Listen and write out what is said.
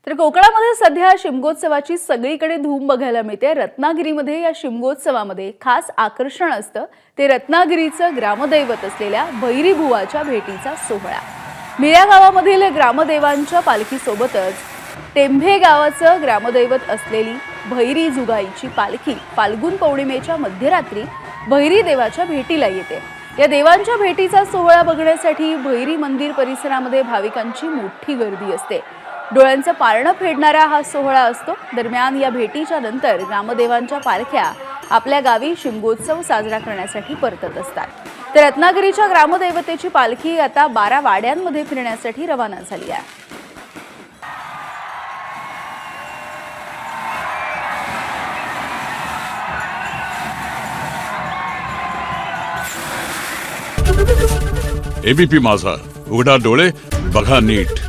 तर कोकणामध्ये सध्या शिमगोत्सवाची सगळीकडे धूम बघायला मिळते। रत्नागिरीमध्ये या शिमगोत्सवामध्ये खास आकर्षण असतं ते रत्नागिरीचं ग्रामदैवत असलेल्या भैरीबुवाच्या भेटीचा सोहळा। मिऱ्या गावामधील ग्रामदेवांच्या पालखीसोबतच टेंभे गावाचं ग्रामदैवत असलेली भैरी जुगाईची पालखी फाल्गुन पौर्णिमेच्या मध्यरात्री भैरी देवाच्या भेटीला येते। या देवांच्या भेटीचा सोहळा बघण्यासाठी भैरी मंदिर परिसरामध्ये भाविकांची मोठी गर्दी असते। डोळ्यांचं पारणं फेडणारा हा सोहळा असतो। दरम्यान या भेटीच्या नंतर ग्रामदेवांच्या पालख्या आपल्या गावी शिमगोत्सव साजरा करण्यासाठी परतत असतात। तर रत्नागिरीच्या ग्रामदैवतेची पालखी आता 12 वाड्यांमध्ये फिरण्यासाठी रवाना झाली आहे। एबीपी माझा, उघडा डोळे बघा नीट।